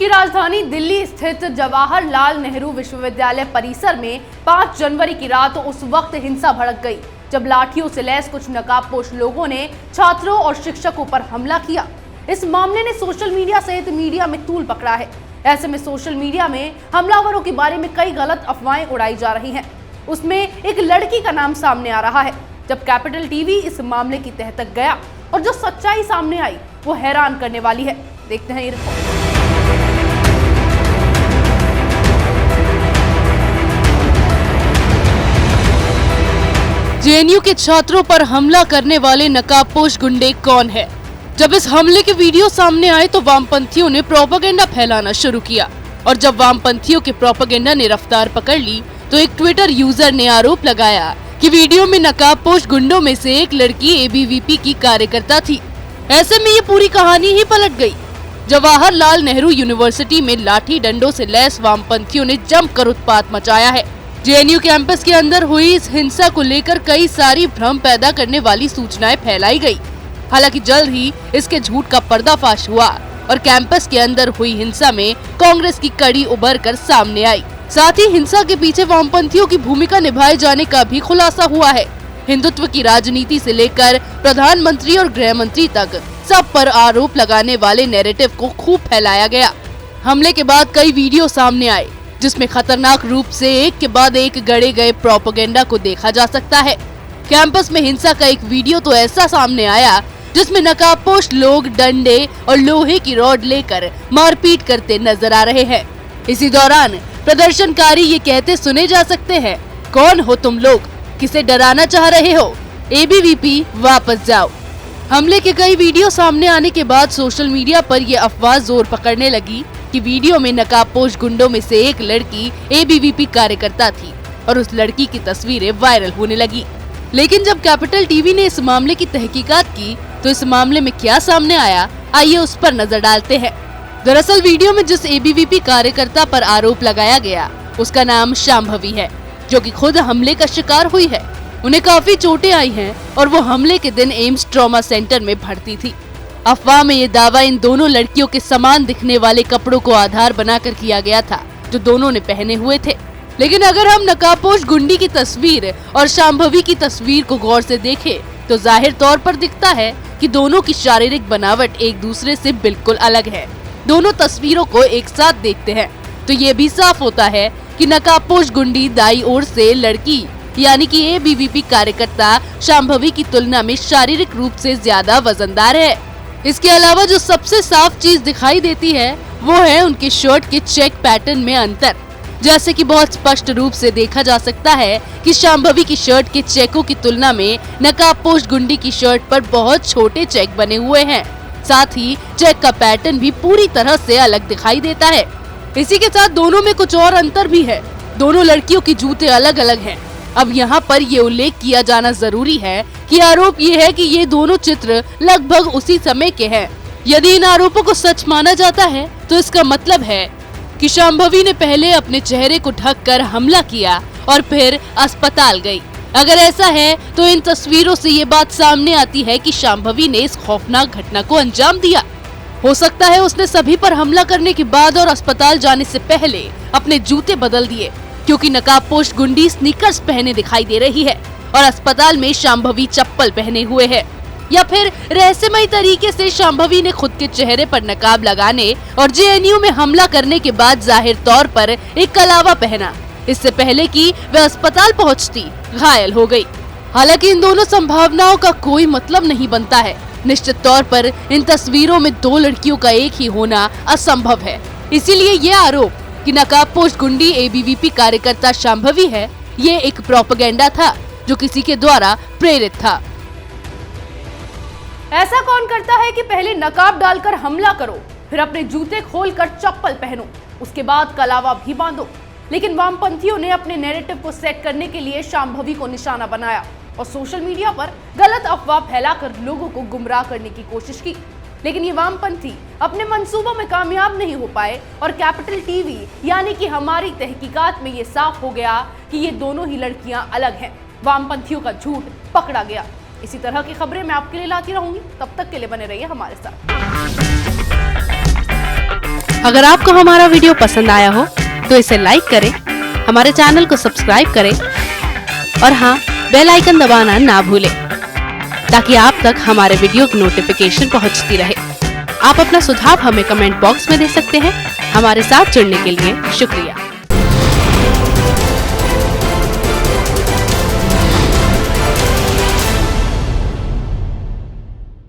राजधानी दिल्ली स्थित जवाहरलाल नेहरू विश्वविद्यालय परिसर में 5 जनवरी की रात उस वक्त हिंसा भड़क गई जब लाठियों से लैस कुछ नकाबपोश लोगों ने छात्रों और शिक्षकों पर हमला किया। इस मामले ने सोशल मीडिया सहित मीडिया में तूल पकड़ा है। ऐसे में सोशल मीडिया में हमलावरों के बारे में कई गलत अफवाहें उड़ाई जा रही हैं। उसमें एक लड़की का नाम सामने आ रहा है। जब कैपिटल टीवी इस मामले की तह तक गया और जो सच्चाई सामने आई वो हैरान करने वाली है। देखते हैं ये रिपोर्ट। जेएनयू के छात्रों पर हमला करने वाले नकाबपोश गुंडे कौन है? जब इस हमले के वीडियो सामने आए तो वामपंथियों ने प्रोपेगेंडा फैलाना शुरू किया और जब वामपंथियों के प्रोपेगेंडा ने रफ्तार पकड़ ली तो एक ट्विटर यूजर ने आरोप लगाया कि वीडियो में नकाबपोश गुंडों में से एक लड़की एबीवीपी की कार्यकर्ता थी। ऐसे में ये पूरी कहानी ही पलट गई। जवाहरलाल नेहरू यूनिवर्सिटी में लाठी डंडों से लैस वामपंथियों ने जमकर उत्पात मचाया है। जेएनयू कैंपस के अंदर हुई इस हिंसा को लेकर कई सारी भ्रम पैदा करने वाली सूचनाएं फैलाई गई। हालांकि जल्द ही इसके झूठ का पर्दाफाश हुआ और कैंपस के अंदर हुई हिंसा में कांग्रेस की कड़ी उभर कर सामने आई। साथ ही हिंसा के पीछे वामपंथियों की भूमिका निभाए जाने का भी खुलासा हुआ है। हिंदुत्व की राजनीति से लेकर प्रधानमंत्री और गृह मंत्री तक सब पर आरोप लगाने वाले नैरेटिव को खूब फैलाया गया। हमले के बाद कई वीडियो सामने आए जिसमें खतरनाक रूप से एक के बाद एक गढ़े गए प्रोपेगेंडा को देखा जा सकता है। कैंपस में हिंसा का एक वीडियो तो ऐसा सामने आया जिसमें नकाबपोश लोग डंडे और लोहे की रॉड लेकर मारपीट करते नजर आ रहे हैं। इसी दौरान प्रदर्शनकारी ये कहते सुने जा सकते हैं, कौन हो तुम लोग, किसे डराना चाह रहे हो, एबीवीपी वापस जाओ। हमले के कई वीडियो सामने आने के बाद सोशल मीडिया पर यह अफवाह जोर पकड़ने लगी कि वीडियो में नकाबपोश गुंडों में से एक लड़की एबीवीपी कार्यकर्ता थी और उस लड़की की तस्वीरें वायरल होने लगी। लेकिन जब कैपिटल टीवी ने इस मामले की तहकीकात की तो इस मामले में क्या सामने आया, आइए उस पर नजर डालते हैं। दरअसल वीडियो में जिस एबीवीपी कार्यकर्ता पर आरोप लगाया गया उसका नाम शांभवी है, जो कि खुद हमले का शिकार हुई है। उन्हें काफी चोटें आई हैं और वो हमले के दिन एम्स ट्रॉमा सेंटर में भर्ती थी। अफवाह में ये दावा इन दोनों लड़कियों के समान दिखने वाले कपड़ों को आधार बनाकर किया गया था जो दोनों ने पहने हुए थे। लेकिन अगर हम नकाबपोश गुंडी की तस्वीर और शांभवी की तस्वीर को गौर से देखें तो जाहिर तौर पर दिखता है कि दोनों की शारीरिक बनावट एक दूसरे से बिल्कुल अलग है। दोनों तस्वीरों को एक साथ देखते हैं तो ये भी साफ होता है कि नकाबपोश गुंडी दाईं ओर से लड़की यानी कि एबीवीपी कार्यकर्ता शांभवी की तुलना में शारीरिक रूप से ज्यादा वजनदार है। इसके अलावा जो सबसे साफ चीज दिखाई देती है वो है उनके शर्ट के चेक पैटर्न में अंतर। जैसे कि बहुत स्पष्ट रूप से देखा जा सकता है कि शांभवी की शर्ट के चेकों की तुलना में नकाबपोश गुंडी की शर्ट पर बहुत छोटे चेक बने हुए हैं। साथ ही चेक का पैटर्न भी पूरी तरह से अलग दिखाई देता है। इसी के साथ दोनों में कुछ और अंतर भी है। दोनों लड़कियों के जूते अलग अलग हैं। अब यहाँ पर ये उल्लेख किया जाना जरूरी है कि आरोप ये है कि ये दोनों चित्र लगभग उसी समय के हैं। यदि इन आरोपों को सच माना जाता है तो इसका मतलब है कि शांभवी ने पहले अपने चेहरे को ढककर हमला किया और फिर अस्पताल गई। अगर ऐसा है तो इन तस्वीरों से ये बात सामने आती है कि शांभवी ने इस खौफनाक घटना को अंजाम दिया। हो सकता है उसने सभी पर हमला करने के बाद और अस्पताल जाने से पहले अपने जूते बदल दिए, क्योंकि नकाबपोश गुंडी स्नीकर्स पहने दिखाई दे रही है और अस्पताल में शांभवी चप्पल पहने हुए है। या फिर रहस्यमयी तरीके से शांभवी ने खुद के चेहरे पर नकाब लगाने और जेएनयू में हमला करने के बाद जाहिर तौर पर एक कलावा पहना, इससे पहले कि वह अस्पताल पहुंचती घायल हो गई। हालांकि इन दोनों संभावनाओं का कोई मतलब नहीं बनता है। निश्चित तौर पर इन तस्वीरों में दो लड़कियों का एक ही होना असंभव है। इसीलिए ये आरोप कि नकाबपोश गुंडी एबीवीपी कार्यकर्ता शांभवी है, ये एक प्रोपेगेंडा था जो किसी के द्वारा प्रेरित था। ऐसा कौन करता है कि पहले नकाब डालकर हमला करो, फिर अपने जूते खोलकर चप्पल पहनो, उसके बाद कलावा भी बांधो। लेकिन वामपंथियों ने अपने नैरेटिव को सेट करने के लिए शांभवी को निशाना बनाया और सोशल मीडिया पर गलत अफवाह फैलाकर लोगों को गुमराह करने की कोशिश की। लेकिन ये वामपंथी अपने मंसूबों में कामयाब नहीं हो पाए और कैपिटल टीवी यानी कि हमारी तहकीकात में ये साफ हो गया कि ये दोनों ही लड़कियां अलग हैं। वामपंथियों का झूठ पकड़ा गया। इसी तरह की खबरें मैं आपके लिए लाती रहूंगी। तब तक के लिए बने रहिए हमारे साथ। अगर आपको हमारा वीडियो पसंद आया हो तो इसे लाइक करें, हमारे चैनल को सब्सक्राइब करें और हाँ, बेल आइकन दबाना ना भूलें ताकि आप तक हमारे वीडियो की नोटिफिकेशन पहुंचती रहे। आप अपना सुझाव हमें कमेंट बॉक्स में दे सकते हैं। हमारे साथ जुड़ने के लिए शुक्रिया।